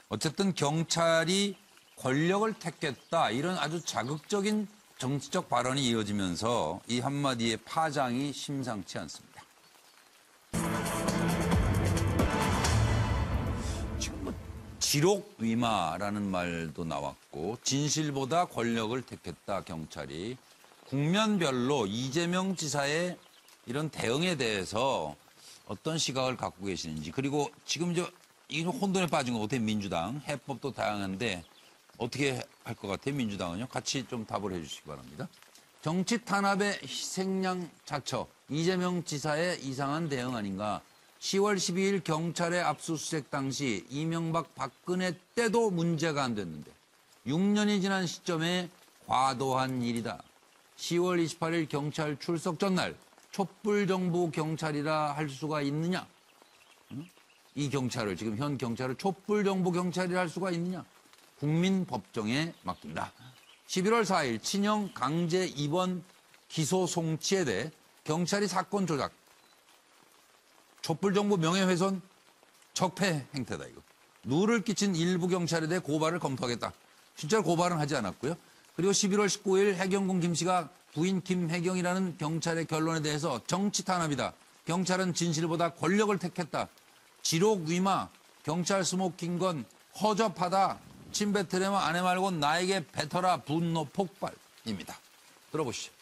어쨌든 경찰이 권력을 택했다 이런 아주 자극적인 정치적 발언이 이어지면서 이 한마디의 파장이 심상치 않습니다. 지금 뭐 지록위마라는 말도 나왔고 진실보다 권력을 택했다 경찰이 국면별로 이재명 지사의 이런 대응에 대해서 어떤 시각을 갖고 계시는지 그리고 지금 이 혼돈에 빠진 것 같아요. 민주당 해법도 다양한데 어떻게 할 것 같아요? 민주당은요. 같이 좀 답을 해 주시기 바랍니다. 정치 탄압의 희생양 자처 이재명 지사의 이상한 대응 아닌가. 10월 12일 경찰의 압수수색 당시 이명박 박근혜 때도 문제가 안 됐는데 6년이 지난 시점에 과도한 일이다. 10월 28일 경찰 출석 전날 촛불정부 경찰이라 할 수가 있느냐? 이 경찰을 지금 현 경찰을 촛불정부 경찰이라 할 수가 있느냐? 국민법정에 맡긴다. 11월 4일 친형 강제 입원 기소 송치에 대해 경찰이 사건 조작, 촛불정부 명예훼손, 적폐 행태다 이거. 누를 끼친 일부 경찰에 대해 고발을 검토하겠다. 실제로 고발은 하지 않았고요. 그리고 11월 19일 해경군 김 씨가 부인 김혜경이라는 경찰의 결론에 대해서 정치 탄압이다. 경찰은 진실보다 권력을 택했다. 지록 위마, 경찰 스모킹 건 허접하다. 침뱉으려면 아내 말고 나에게 뱉어라. 분노 폭발입니다. 들어보시죠.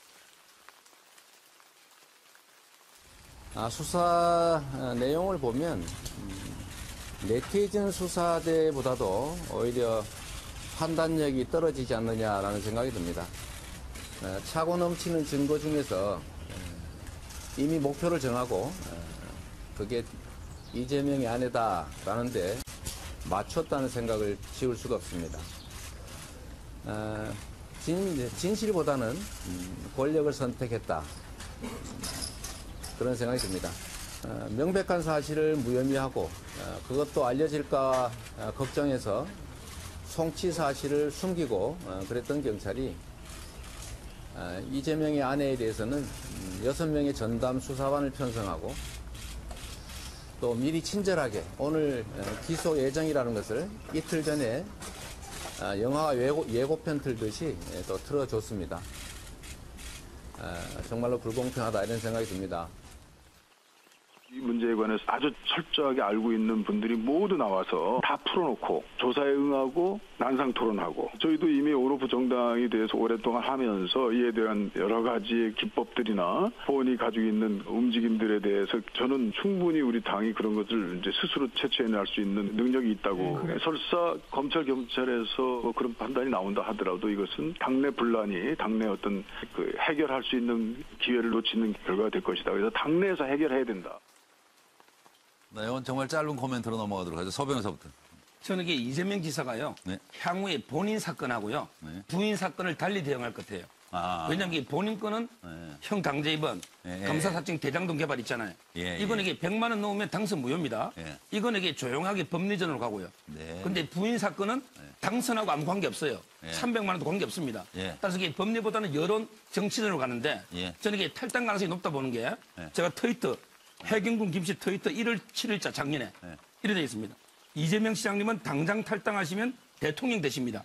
수사 내용을 보면 네티즌 수사대보다도 오히려 판단력이 떨어지지 않느냐라는 생각이 듭니다. 차고 넘치는 증거 중에서 이미 목표를 정하고 그게 이재명의 아내다라는데 맞췄다는 생각을 지울 수가 없습니다. 진실보다는 권력을 선택했다. 그런 생각이 듭니다. 명백한 사실을 무혐의하고 그것도 알려질까 걱정해서 송치 사실을 숨기고 그랬던 경찰이 이재명의 아내에 대해서는 6명의 전담 수사관을 편성하고 또 미리 친절하게 오늘 기소 예정이라는 것을 이틀 전에 영화 예고편 틀듯이 또 틀어줬습니다. 정말로 불공평하다 이런 생각이 듭니다. 이 문제에 관해서 아주 철저하게 알고 있는 분들이 모두 나와서 다 풀어놓고 조사에 응하고 난상 토론하고 저희도 이미 오로프 정당에 대해서 오랫동안 하면서 이에 대한 여러 가지 기법들이나 본인이 가지고 있는 움직임들에 대해서 저는 충분히 우리 당이 그런 것을 이제 스스로 채취해낼 수 있는 능력이 있다고 설사 검찰 경찰에서 그런 판단이 나온다 하더라도 이것은 당내 분란이 당내 어떤 그 해결할 수 있는 기회를 놓치는 결과가 될 것이다. 그래서 당내에서 해결해야 된다. 네, 이건 정말 짧은 코멘트로 넘어가도록 하죠. 서 변호사부터. 저는 이게 이재명 지사가요. 네. 향후에 본인 사건하고요. 네. 부인 사건을 달리 대응할 것 같아요. 왜냐하면 이 본인 건은 형 강제 입원, 감사사증 대장동 개발 있잖아요. 이건 이게 100만 원 넣으면 당선 무효입니다. 이건 이게 조용하게 법리전으로 가고요. 근데 부인 사건은 당선하고 아무 관계 없어요. 300만 원도 관계 없습니다. 따라서 이게 법리보다는 여론 정치전으로 가는데 저는 이게 탈당 가능성이 높다 보는 게 제가 트위터 해경군 김씨 트위터 1월 7일자 작년에 이래 되어 있습니다. 이재명 시장님은 당장 탈당하시면 대통령 되십니다.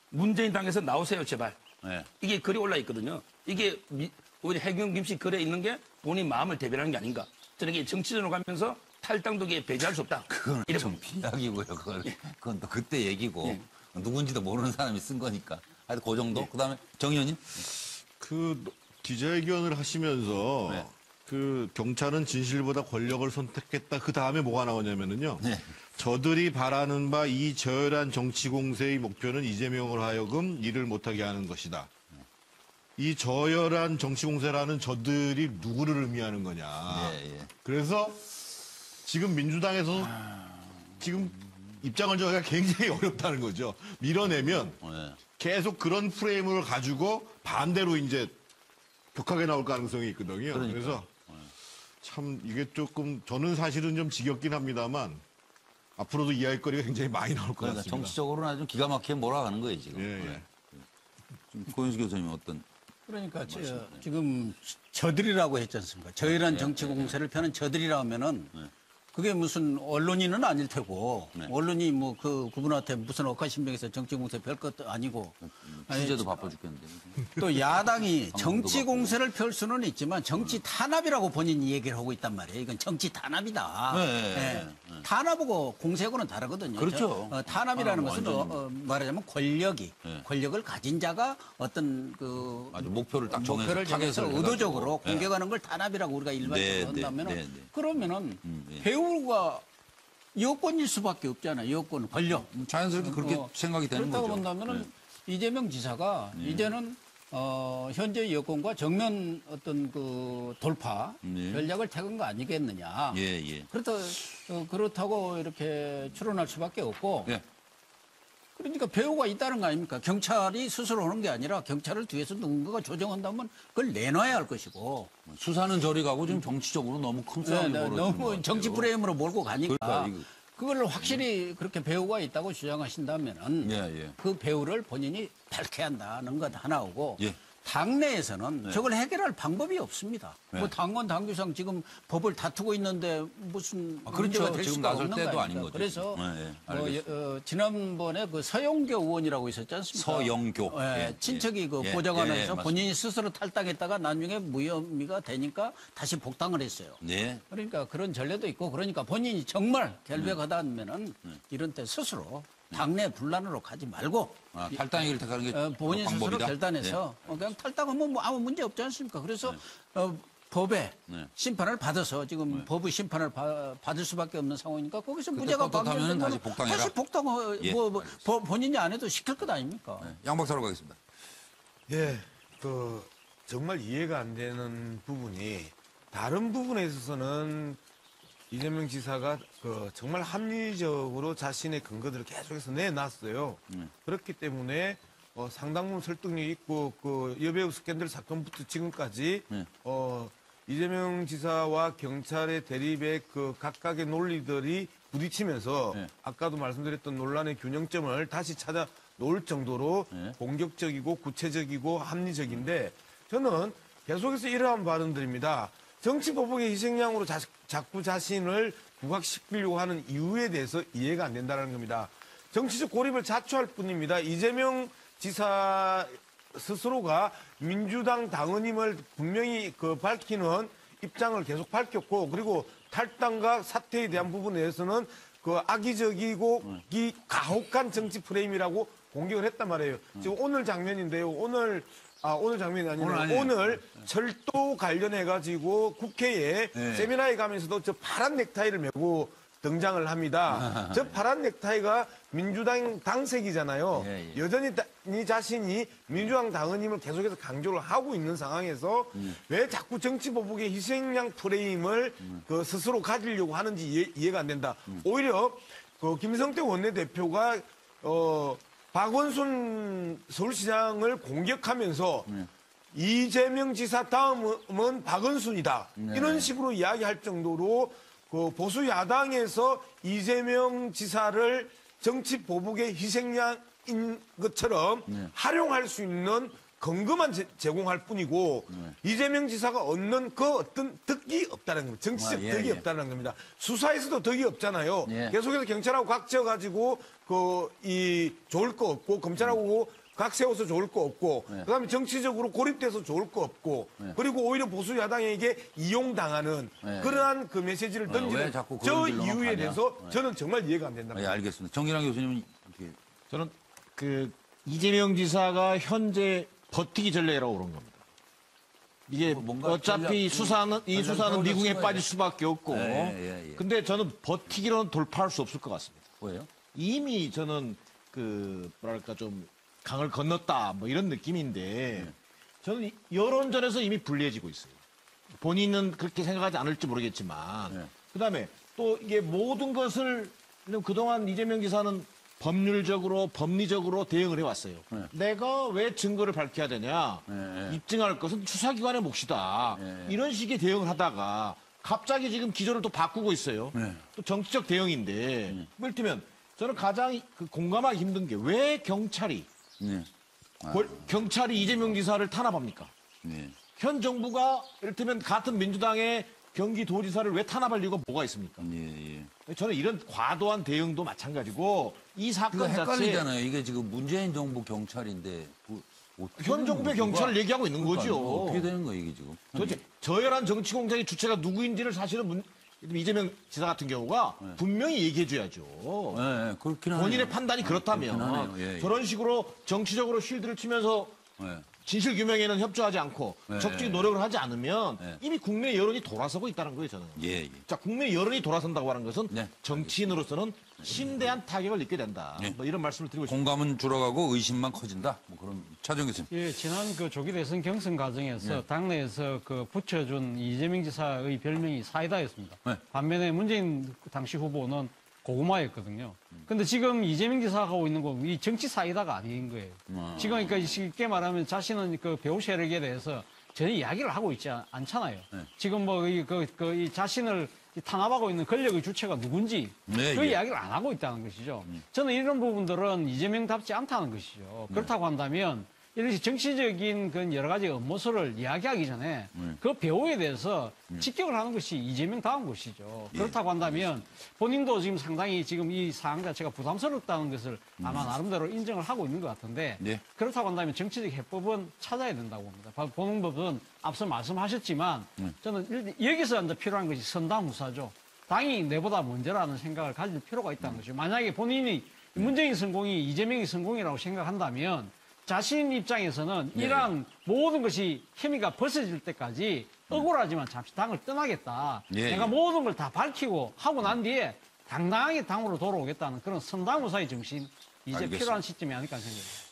문재인 당에서 나오세요 제발. 이게 글이 올라 있거든요. 이게 우리 해경군 김씨 글에 있는 게 본인 마음을 대변하는 게 아닌가. 저는 이게 정치전으로 가면서 탈당도 배제할 수 없다. 그건 좀 비약이고요. 그건 또 그때 얘기고 누군지도 모르는 사람이 쓴 거니까. 하여튼 그 정도. 그다음에 정 의원님. 그 기자회견을 하시면서 그 경찰은 진실보다 권력을 선택했다. 그 다음에 뭐가 나오냐면은요. 저들이 바라는 바 이 저열한 정치 공세의 목표는 이재명으로 하여금 일을 못하게 하는 것이다. 이 저열한 정치 공세라는 저들이 누구를 의미하는 거냐. 그래서 지금 민주당에서 지금 입장을 정하기가 굉장히 어렵다는 거죠. 밀어내면 계속 그런 프레임을 가지고 반대로 이제 격하게 나올 가능성이 있거든요. 그래서 참 이게 조금 저는 사실은 좀 지겹긴 합니다만 앞으로도 이야기할 거리가 굉장히 많이 나올 것 같습니다. 정치적으로는 아주 기가 막히게 몰아가는 거예요 지금. 고현수 교수님 어떤? 그러니까 지금 저들이라고 했지 않습니까? 저희란 정치 공세를 펴는 저들이라 하면은 그게 무슨 언론인은 아닐 테고 네. 언론이 뭐 그분한테 무슨 억하신명에서 정치 공세 별 것도 아니고 취재도 바빠 죽겠는데. 또 야당이 방송도 정치 바쁘고. 공세를 펼 수는 있지만 정치 탄압이라고 본인이 얘기를 하고 있단 말이에요. 이건 정치 탄압이다. 네. 탄압하고 공세하고는 다르거든요. 그렇죠. 탄압이라는 것은 완전히. 말하자면 권력이 네. 권력을 가진 자가 어떤 아주 목표를 딱 정해서 목표를 정해서 타겟을 의도적으로 해가지고. 네. 공격하는 걸 탄압이라고 우리가 일반적으로 한다면은 네. 그러면은 네. 배우가 여권일 수밖에 없잖아요. 여권, 권력. 자연스럽게 그렇게 생각이 되는 그렇다고 거죠. 본다면은 네. 이재명 지사가 이제는 현재 여권과 정면 어떤 그 돌파 네. 전략을 택은 거 아니겠느냐. 예. 그렇다고 이렇게 추론할 수밖에 없고. 예. 그러니까 배우가 있다는 거 아닙니까? 경찰이 스스로 하는 게 아니라 경찰을 뒤에서 누군가가 조정한다면 그걸 내놔야 할 것이고. 수사는 저리 가고 지금 정치적으로 너무 큰 싸움이 벌어지는 것 너무 같아요. 정치 프레임으로 몰고 가니까 그러니까 이거- 그걸 확실히 그렇게 배우가 있다고 주장하신다면은 예. 그 배우를 본인이 밝혀야 한다는 것 하나오고 예. 당내에서는 저걸 해결할 방법이 없습니다. 네. 뭐 당원 당규상 지금 법을 다투고 있는데 무슨 그렇죠. 문제가 될 지금 수가 나설 없는 때도 거 아닌 아닙니까? 거죠. 그래서 네, 알겠습니다. 지난번에 그 서영교 의원이라고 있었지 않습니까? 서영교. 예, 친척이 그 예, 보좌관에서 맞습니다. 본인이 스스로 탈당했다가 나중에 무혐의가 되니까 다시 복당을 했어요. 네. 그러니까 그런 전례도 있고 그러니까 본인이 정말 결백하다면은 이런 때 스스로 당내 분란으로 가지 말고 탈당을 택하는 게 본인 스스로 방법이다. 결단해서 그냥 탈당하면 뭐 아무 문제 없지 않습니까? 그래서 법의 네. 심판을 받아서 지금 법의 심판을 받을 수밖에 없는 상황이니까 거기서 그때 무죄가 떳떳하면은 다시 방기되면 복당해라. 다시 복당 예, 본인이 안 해도 시킬 것 아닙니까? 양 박사로 가겠습니다. 예, 정말 이해가 안 되는 부분이 다른 부분에 있어서는 이재명 지사가 정말 합리적으로 자신의 근거들을 계속해서 내놨어요. 그렇기 때문에 상당 부분 설득력 있고 여배우 스캔들 사건부터 지금까지 이재명 지사와 경찰의 대립의 각각의 논리들이 부딪히면서 아까도 말씀드렸던 논란의 균형점을 다시 찾아 놓을 정도로 공격적이고 구체적이고 합리적인데 저는 계속해서 이러한 발언들입니다. 정치 보복의 희생양으로 자꾸 자신을 부각시키려고 하는 이유에 대해서 이해가 안 된다는 겁니다. 정치적 고립을 자초할 뿐입니다. 이재명 지사 스스로가 민주당 당원임을 분명히 밝히는 입장을 계속 밝혔고 그리고 탈당과 사퇴에 대한 부분에 대해서는 악의적이고 가혹한 정치 프레임이라고 공격을 했단 말이에요. 지금 오늘 장면인데요. 오늘 장면이 아니라 오늘 철도 관련해가지고 국회에 세미나에 가면서도 저 파란 넥타이를 메고 등장을 합니다. 저 파란 넥타이가 민주당 당색이잖아요. 여전히 자신이 민주당 당원임을 계속해서 강조를 하고 있는 상황에서 왜 자꾸 정치 보복의 희생양 프레임을 스스로 가지려고 하는지 이해가 안 된다. 오히려 김성태 원내대표가 박원순 서울시장을 공격하면서 이재명 지사 다음은 박원순이다. 이런 식으로 이야기할 정도로 보수 야당에서 이재명 지사를 정치 보복의 희생양인 것처럼 활용할 수 있는 근거만 제공할 뿐이고 이재명 지사가 얻는 어떤 득이 없다는 겁니다. 정치적 득이 없다는 겁니다. 수사에서도 득이 없잖아요. 계속해서 경찰하고 각져가지고 좋을 거 없고 검찰하고 각 세워서 좋을 거 없고 그다음에 정치적으로 고립돼서 좋을 거 없고 그리고 오히려 보수 야당에게 이용당하는 그러한 메시지를 던지는 자꾸 저 그런 길로 이유에 가냐? 대해서 저는 정말 이해가 안 된다. 예, 알겠습니다. 정기랑 교수님은 어떻게? 저는 이재명 지사가 현재 버티기 전략이라고 그런 겁니다. 이게 뭔가 어차피 수사는 전략적으로 미궁에 쓰는 빠질 수밖에 없고. 예. 근데 저는 버티기로는 돌파할 수 없을 것 같습니다. 뭐예요? 이미 저는 뭐랄까 좀 강을 건넜다 뭐 이런 느낌인데 저는 여론전에서 이미 불리해지고 있어요. 본인은 그렇게 생각하지 않을지 모르겠지만 그다음에 또 이게 모든 것을 그동안 이재명 지사는 법률적으로 법리적으로 대응을 해왔어요. 내가 왜 증거를 밝혀야 되냐. 입증할 것은 수사기관의 몫이다. 이런 식의 대응을 하다가 갑자기 지금 기조를 또 바꾸고 있어요. 또 정치적 대응인데 이를테면 저는 가장 공감하기 힘든 게 왜 경찰이 경찰이 이재명 지사를 탄압합니까? 현 정부가 이를테면 같은 민주당의 경기도지사를 왜 탄압할 이유가 뭐가 있습니까? 예, 예. 저는 이런 과도한 대응도 마찬가지고 이 그거 사건 자체 헷갈리잖아요. 이게 지금 문재인 정부 경찰인데 어떻게 현 되는 정부의 거야? 경찰을 얘기하고 있는 그러니까 거죠. 이거 어떻게 되는 거예요, 이게 지금? 도대체 저열한 정치 공작의 주체가 누구인지를 사실은 이재명 지사 같은 경우가 분명히 얘기해줘야죠. 예, 예, 그렇긴 하네요. 본인의 판단이 그렇다면 그렇긴 하네요. 예, 예. 저런 식으로 정치적으로 쉴드를 치면서 예. 진실 규명에는 협조하지 않고 네. 적극 노력을 하지 않으면 네. 이미 국내 여론이 돌아서고 있다는 거예요, 저는. 예, 예. 자, 국내 여론이 돌아선다고 하는 것은 네. 정치인으로서는 심대한 타격을 입게 된다. 네. 뭐 이런 말씀을 드리고 싶습니다. 공감은 줄어가고 의심만 커진다. 뭐 그런 차정 교수님. 예, 지난 그 조기 대선 경선 과정에서 네. 당내에서 그 붙여준 이재명 지사의 별명이 사이다였습니다. 네. 반면에 문재인 당시 후보는 고구마였거든요. 근데 지금 이재명 지사가 하고 있는 건 이 정치 사이다가 아닌 거예요. 지금 그러니까 쉽게 말하면 자신은 그 배우 세력에 대해서 전혀 이야기를 하고 있지 않잖아요. 네. 지금 뭐 이 자신을 탄압하고 있는 권력의 주체가 누군지 네, 그 예. 이야기를 안 하고 있다는 것이죠. 저는 이런 부분들은 이재명답지 않다는 것이죠. 그렇다고 한다면 이런 정치적인 그 여러 가지 업무서를 이야기하기 전에 그 배우에 대해서 직격을 하는 것이 이재명다운 것이죠. 그렇다고 한다면 본인도 지금 상당히 지금 이 사항 자체가 부담스럽다는 것을 아마 나름대로 인정을 하고 있는 것 같은데 네. 그렇다고 한다면 정치적 해법은 찾아야 된다고 봅니다. 보는 법은 앞서 말씀하셨지만 저는 여기서 이제 필요한 것이 선당후사죠. 당이 내보다 먼저라는 생각을 가질 필요가 있다는 것이죠. 만약에 본인이 문재인 성공이 이재명이 성공이라고 생각한다면 자신 입장에서는 이러한 모든 것이 혐의가 벗어질 때까지 억울하지만 잠시 당을 떠나겠다. 예, 내가 예. 모든 걸 다 밝히고 하고 난 뒤에 당당하게 당으로 돌아오겠다는 그런 선당후사의 정신 이제 알겠습니다. 필요한 시점이 아닐까 생각합니다.